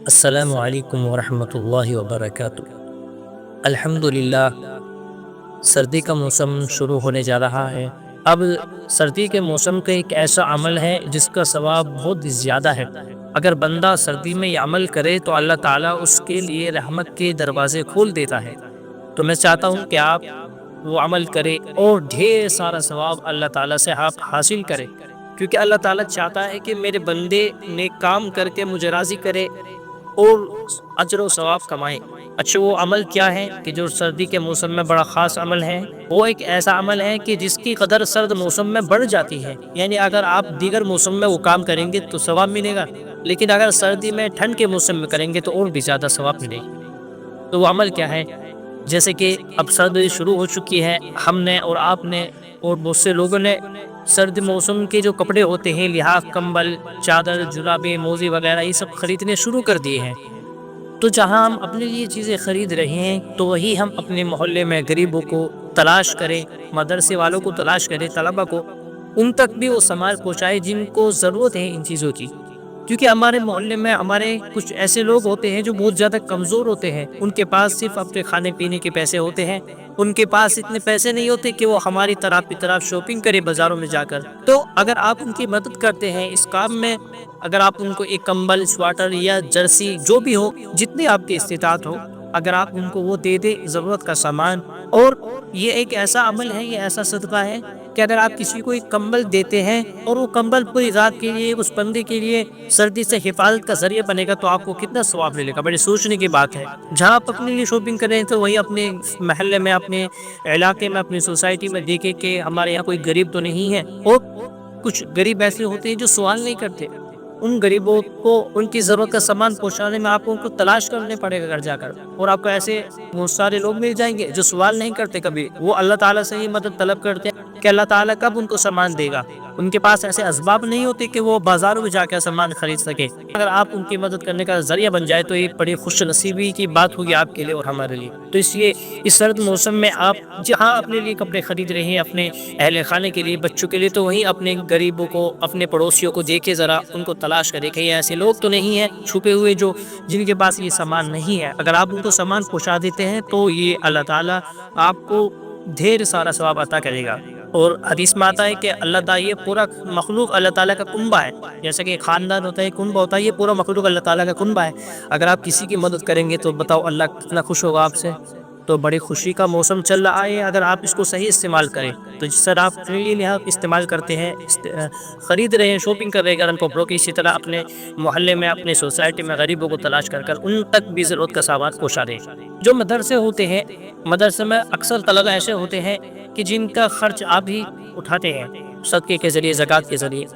السلام علیکم ورحمۃ اللہ وبرکاتہ۔ الحمدللہ، سردی کا موسم شروع ہونے جا رہا ہے۔ اب سردی کے موسم کا ایک ایسا عمل ہے جس کا ثواب بہت زیادہ ہے۔ اگر بندہ سردی میں یہ عمل کرے تو اللہ تعالیٰ اس کے لیے رحمت کے دروازے کھول دیتا ہے۔ تو میں چاہتا ہوں کہ آپ وہ عمل کریں اور ڈھیر سارا ثواب اللہ تعالیٰ سے آپ حاصل کریں، کیونکہ اللہ تعالیٰ چاہتا ہے کہ میرے بندے نیک کام کر کے مجھے راضی کرے اور اجر و ثواب کمائیں۔ اچھا، وہ عمل کیا ہے کہ جو سردی کے موسم میں بڑا خاص عمل ہے؟ وہ ایک ایسا عمل ہے کہ جس کی قدر سرد موسم میں بڑھ جاتی ہے، یعنی اگر آپ دیگر موسم میں وہ کام کریں گے تو ثواب ملے گا، لیکن اگر سردی میں ٹھنڈ کے موسم میں کریں گے تو اور بھی زیادہ ثواب ملے گا۔ تو وہ عمل کیا ہے؟ جیسے کہ اب سردی شروع ہو چکی ہے، ہم نے اور آپ نے اور بہت سے لوگوں نے سرد موسم کے جو کپڑے ہوتے ہیں، لحاف، کمبل، چادر، جرابیں، موزے وغیرہ، یہ سب خریدنے شروع کر دیے ہیں۔ تو جہاں ہم اپنے لیے چیزیں خرید رہے ہیں تو وہی ہم اپنے محلے میں غریبوں کو تلاش کریں، مدرسے والوں کو تلاش کریں، طلبہ کو، ان تک بھی وہ سامان پہنچائے جن کو ضرورت ہے ان چیزوں کی۔ کیونکہ ہمارے محلے میں ہمارے کچھ ایسے لوگ ہوتے ہیں جو بہت زیادہ کمزور ہوتے ہیں، ان کے پاس صرف اپنے کھانے پینے کے پیسے ہوتے ہیں، ان کے پاس اتنے پیسے نہیں ہوتے کہ وہ ہماری طرح شاپنگ کرے بازاروں میں جا کر۔ تو اگر آپ ان کی مدد کرتے ہیں اس کام میں، اگر آپ ان کو ایک کمبل، سویٹر یا جرسی جو بھی ہو، جتنی آپ کی استطاعت ہو، اگر آپ ان کو وہ دے دیں ضرورت کا سامان، اور یہ ایک ایسا عمل ہے، یہ ایسا صدقہ ہے کہ اگر آپ کسی کو ایک کمبل دیتے ہیں اور وہ کمبل پوری رات کے لیے اس بندے کے لیے سردی سے حفاظت کا ذریعہ بنے گا تو آپ کو کتنا ثواب ملے گا۔ بڑی سوچنے کی بات ہے۔ جہاں آپ اپنے لیے شاپنگ کریں تو وہی اپنے محلے میں، اپنے علاقے میں، اپنی سوسائٹی میں دیکھیں کہ ہمارے یہاں کوئی غریب تو نہیں ہے۔ اور کچھ غریب ایسے ہوتے ہیں جو سوال نہیں کرتے، ان غریبوں کو ان کی ضرورت کا سامان پہنچانے میں آپ کو ان کو تلاش کرنے پڑے گا گھر جا کر، اور آپ کو ایسے بہت سارے لوگ مل جائیں گے جو سوال نہیں کرتے کبھی، وہ اللہ تعالیٰ سے ہی مدد طلب کرتے ہیں کہ اللہ تعالیٰ کب ان کو سامان دے گا۔ ان کے پاس ایسے اسباب نہیں ہوتے کہ وہ بازاروں میں جا کے سامان خرید سکے۔ اگر آپ ان کی مدد کرنے کا ذریعہ بن جائے تو یہ بڑی خوش نصیبی کی بات ہوگی آپ کے لیے اور ہمارے لیے۔ تو اس لیے اس سرد موسم میں آپ جہاں اپنے لیے کپڑے خرید رہے ہیں، اپنے اہل خانے کے لیے، بچوں کے لیے، تو وہیں اپنے غریبوں کو، اپنے پڑوسیوں کو دیکھے، ذرا ان کو تلاش کرے کہ ایسے لوگ تو نہیں ہیں چھپے ہوئے جو جن کے پاس یہ سامان نہیں ہے۔ اگر آپ ان کو سامان پہنچا دیتے ہیں تو یہ اللہ تعالیٰ آپ کو ڈھیر سارا ثواب عطا کرے گا۔ اور حدیث میں آتا ہے کہ اللہ تعالیٰ، یہ پورا مخلوق اللہ تعالیٰ کا کنبہ ہے، جیسا کہ خاندان ہوتا ہے، کنبہ ہوتا ہے، یہ پورا مخلوق اللہ تعالیٰ کا کنبہ ہے۔ اگر آپ کسی کی مدد کریں گے تو بتاؤ اللہ کتنا خوش ہوگا آپ سے۔ تو بڑی خوشی کا موسم چل رہا ہے اگر آپ اس کو صحیح استعمال کریں تو، جس طرح آپ اپنے لیے استعمال کرتے ہیں، خرید رہے ہیں، شاپنگ کر رہے ہیں گرم کپڑوں کی، اسی طرح اپنے محلے میں، اپنے سوسائٹی میں غریبوں کو تلاش کر کر ان تک بھی ضرورت کا سامان پہنچا دیں۔ جو مدرسے ہوتے ہیں، مدرسے میں اکثر طلبہ ایسے ہوتے ہیں کہ جن کا خرچ آپ ہی اٹھاتے ہیں صدقے کے ذریعے، زکوٰۃ کے ذریعے۔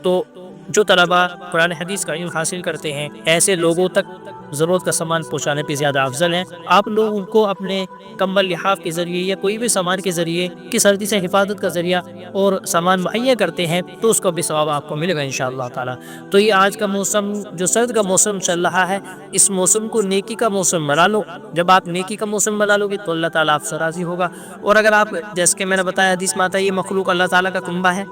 تو جو طلبہ قرآن حدیث کا علم حاصل کرتے ہیں، ایسے لوگوں تک ضرورت کا سامان پہنچانے پہ زیادہ افضل ہے۔ آپ لوگ ان کو اپنے کمبل، لحاف کے ذریعے یا کوئی بھی سامان کے ذریعے کہ سردی سے حفاظت کا ذریعہ اور سامان مہیا کرتے ہیں تو اس کا بھی ثواب آپ کو ملے گا انشاءاللہ تعالیٰ۔ تو یہ آج کا موسم جو سرد کا موسم چل رہا ہے، اس موسم کو نیکی کا موسم بنا لو۔ جب آپ نیکی کا موسم بنا لو گے تو اللہ تعالیٰ آپ سے راضی ہوگا۔ اور اگر آپ، جیسے کہ میں نے بتایا حدیث میں آتا ہے، یہ مخلوق اللہ تعالیٰ کا کنبہ ہے،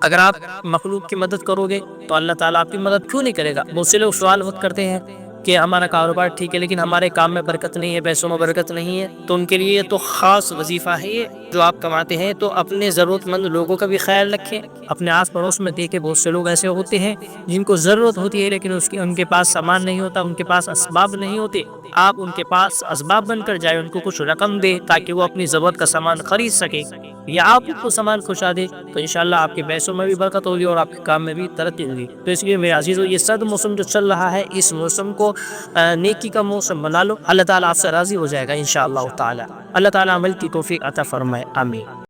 اگر آپ مخلوق کی مدد کرو گے تو اللہ تعالیٰ آپ کی مدد کیوں نہیں کرے گا؟ بہت سے لوگ سوال وقت کرتے ہیں کہ ہمارا کاروبار ٹھیک ہے لیکن ہمارے کام میں برکت نہیں ہے، پیسوں میں برکت نہیں ہے، تو ان کے لیے یہ تو خاص وظیفہ ہے یہ جو آپ کماتے ہیں۔ تو اپنے ضرورت مند لوگوں کا بھی خیال رکھیں، اپنے آس پڑوس میں دیکھیں، بہت سے لوگ ایسے ہوتے ہیں جن کو ضرورت ہوتی ہے لیکن ان کے پاس سامان نہیں ہوتا، ان کے پاس اسباب نہیں ہوتے۔ آپ ان کے پاس اسباب بن کر جائیں، ان کو کچھ رقم دے تاکہ وہ اپنی ضرورت کا سامان خرید سکے، یا آپ ان کو سامان پہنچا دے تو انشاءاللہ آپ کے پیسوں میں بھی برکت ہوگی اور آپ کے کام میں بھی ترقی ہوگی۔ تو اس لیے میرے عزیزو، یہ سرد موسم جو چل رہا ہے، اس موسم کو نیکی کا موسم بنا لو، اللہ تعالیٰ آپ سے راضی ہو جائے گا انشاءاللہ تعالیٰ۔ اللہ تعالیٰ عمل کی توفیق عطا فرمائے، آمین۔